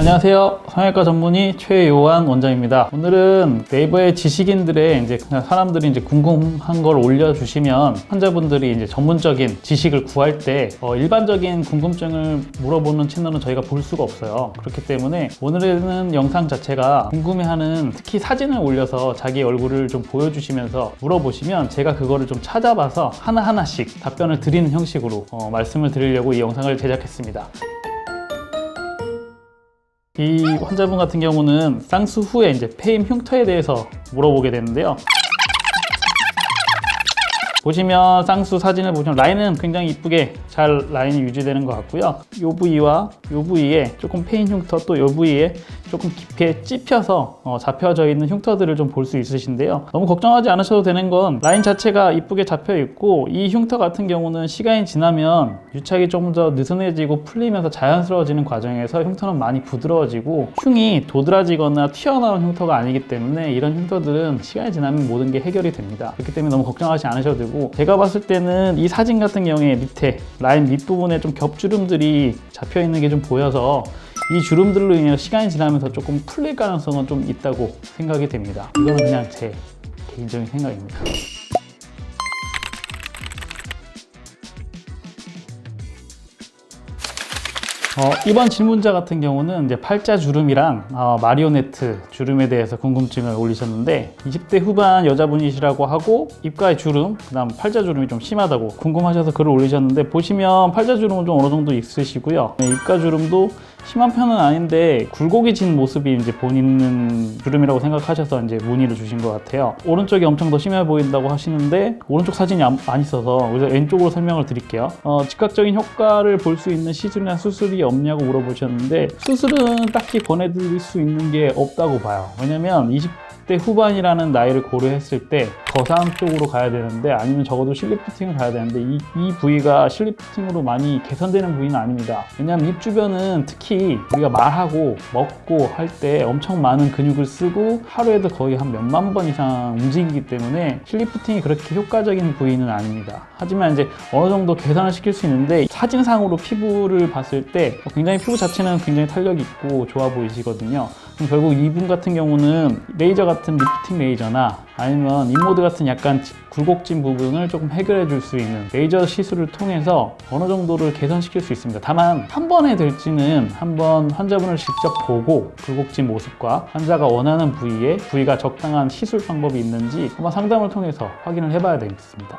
안녕하세요. 성형외과 전문의 최요한 원장입니다. 오늘은 네이버에 지식인들의 이제 사람들이 이제 궁금한 걸 올려주시면 환자분들이 이제 전문적인 지식을 구할 때 일반적인 궁금증을 물어보는 채널은 저희가 볼 수가 없어요. 그렇기 때문에 오늘은 영상 자체가 궁금해하는 특히 사진을 올려서 자기 얼굴을 좀 보여주시면서 물어보시면 제가 그거를 좀 찾아봐서 하나하나씩 답변을 드리는 형식으로 말씀을 드리려고 이 영상을 제작했습니다. 이 환자분 같은 경우는 쌍수 후에 이제 폐임 흉터에 대해서 물어보게 되는데요. 보시면 쌍수 사진을 보시면 라인은 굉장히 이쁘게 잘 라인이 유지되는 것 같고요. 이 부위와 이 부위에 조금 패인 흉터, 또 이 부위에 조금 깊게 찝혀서 잡혀져 있는 흉터들을 좀 볼 수 있으신데요. 너무 걱정하지 않으셔도 되는 건 라인 자체가 이쁘게 잡혀 있고, 이 흉터 같은 경우는 시간이 지나면 유착이 조금 더 느슨해지고 풀리면서 자연스러워지는 과정에서 흉터는 많이 부드러워지고 흉이 도드라지거나 튀어나온 흉터가 아니기 때문에 이런 흉터들은 시간이 지나면 모든 게 해결이 됩니다. 그렇기 때문에 너무 걱정하지 않으셔도 되고, 제가 봤을 때는 이 사진 같은 경우에 밑에 라인 밑부분에 좀 겹주름들이 잡혀 있는 게 좀 보여서 이 주름들로 인해 시간이 지나면서 조금 풀릴 가능성은 좀 있다고 생각이 됩니다. 이거는 그냥 제 개인적인 생각입니다. 이번 질문자 같은 경우는 이제 팔자 주름이랑 마리오네트 주름에 대해서 궁금증을 올리셨는데, 20대 후반 여자분이시라고 하고 입가에 주름, 그 다음 팔자 주름이 좀 심하다고 궁금하셔서 글을 올리셨는데, 보시면 팔자 주름은 좀 어느 정도 있으시고요. 입가 주름도 심한 편은 아닌데 굴곡이진 모습이 이제 본인 주름이라고 생각하셔서 이제 문의를 주신 것 같아요. 오른쪽이 엄청 더 심해 보인다고 하시는데 오른쪽 사진이 안 있어서 왼쪽으로 설명을 드릴게요. 즉각적인 효과를 볼 수 있는 시술이나 수술이 없냐고 물어보셨는데, 수술은 딱히 권해드릴 수 있는 게 없다고 봐요. 왜냐면 20대 후반이라는 나이를 고려했을 때 거상 쪽으로 가야 되는데, 아니면 적어도 실리프팅을 가야 되는데 이 부위가 실리프팅으로 많이 개선되는 부위는 아닙니다. 왜냐면 입 주변은 특히 우리가 말하고 먹고 할 때 엄청 많은 근육을 쓰고 하루에도 거의 한 몇만 번 이상 움직이기 때문에 실리프팅이 그렇게 효과적인 부위는 아닙니다. 하지만 이제 어느 정도 개선을 시킬 수 있는데, 사진상으로 피부를 봤을 때 굉장히 피부 자체는 굉장히 탄력 있고 좋아 보이시거든요. 그럼 결국 이분 같은 경우는 레이저 같은 리프팅 레이저나 아니면 인모드 같은 약간 굴곡진 부분을 조금 해결해 줄 수 있는 레이저 시술을 통해서 어느 정도를 개선시킬 수 있습니다. 다만 한 번에 될지는 한번 환자분을 직접 보고 굴곡진 모습과 환자가 원하는 부위가 적당한 시술 방법이 있는지 한번 상담을 통해서 확인을 해봐야 되겠습니다.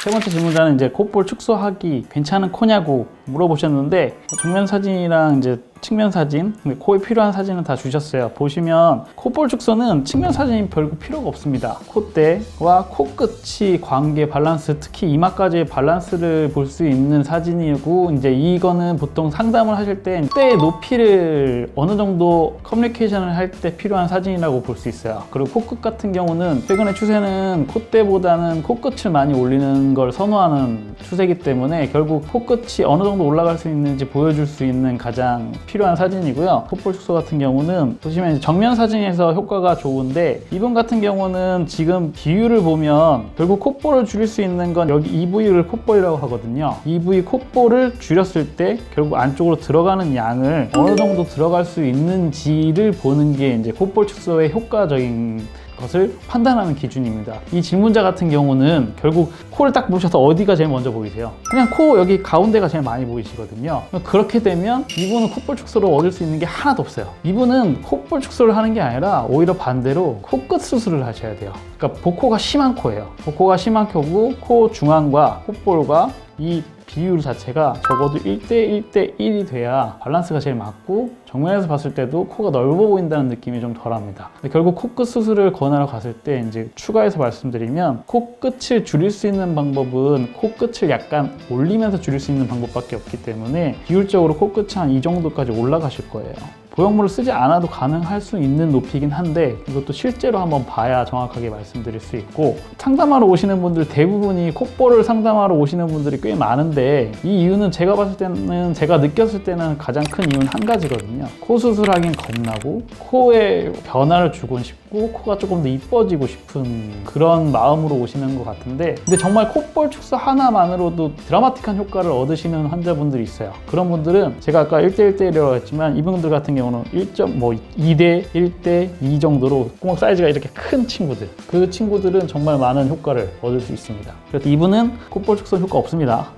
세 번째 질문자는 이제 콧볼 축소하기 괜찮은 코냐고 물어보셨는데, 정면 사진이랑 이제 측면 사진, 코에 필요한 사진은 다 주셨어요. 보시면 콧볼 축소는 측면 사진이 별로 필요가 없습니다. 콧대와 코끝이 관계 밸런스, 특히 이마까지의 밸런스를 볼 수 있는 사진이고, 이제 이거는 보통 상담을 하실 때 콧대의 높이를 어느 정도 커뮤니케이션을 할 때 필요한 사진이라고 볼 수 있어요. 그리고 코끝 같은 경우는 최근의 추세는 콧대보다는 코끝을 많이 올리는 걸 선호하는 추세이기 때문에 결국 코끝이 어느 정도 올라갈 수 있는지 보여줄 수 있는 가장 필요한 사진이고요. 콧볼 축소 같은 경우는 보시면 정면 사진에서 효과가 좋은데, 이분 같은 경우는 지금 비율을 보면 결국 콧볼을 줄일 수 있는 건 여기 이 부위를 콧볼이라고 하거든요. 이 부위 콧볼을 줄였을 때 결국 안쪽으로 들어가는 양을 어느 정도 들어갈 수 있는지를 보는 게 이제 콧볼 축소의 효과적인 것을 판단하는 기준입니다. 이 질문자 같은 경우는 결국 코를 딱 보셔서 어디가 제일 먼저 보이세요? 그냥 코 여기 가운데가 제일 많이 보이시거든요. 그렇게 되면 이분은 콧볼 축소를 얻을 수 있는 게 하나도 없어요. 이분은 콧볼 축소를 하는 게 아니라 오히려 반대로 코끝 수술을 하셔야 돼요. 그러니까 복코가 심한 코예요. 복코가 심한 코고, 코 중앙과 콧볼과 이 비율 자체가 적어도 1대1대1이 돼야 밸런스가 제일 맞고, 정면에서 봤을 때도 코가 넓어 보인다는 느낌이 좀 덜합니다. 근데 결국 코끝 수술을 권하러 갔을 때 이제 추가해서 말씀드리면, 코끝을 줄일 수 있는 방법은 코끝을 약간 올리면서 줄일 수 있는 방법밖에 없기 때문에 비율적으로 코끝이 한 이 정도까지 올라가실 거예요. 보형물을 쓰지 않아도 가능할 수 있는 높이긴 한데, 이것도 실제로 한번 봐야 정확하게 말씀드릴 수 있고, 상담하러 오시는 분들 대부분이 콧볼을 상담하러 오시는 분들이 꽤 많은데, 이 이유는 제가 봤을 때는, 제가 느꼈을 때는 가장 큰 이유는 한 가지거든요. 코 수술하긴 겁나고 코에 변화를 주고 싶고 코가 조금 더 이뻐지고 싶은 그런 마음으로 오시는 것 같은데, 근데 정말 콧볼 축소 하나만으로도 드라마틱한 효과를 얻으시는 환자분들이 있어요. 그런 분들은 제가 아까 1대1대1이라고 했지만 이분들 같은 경우는 2대 1대 2 정도로 콧구멍 사이즈가 이렇게 큰 친구들, 그 친구들은 정말 많은 효과를 얻을 수 있습니다. 그래서 이분은 콧볼 축소 효과 없습니다.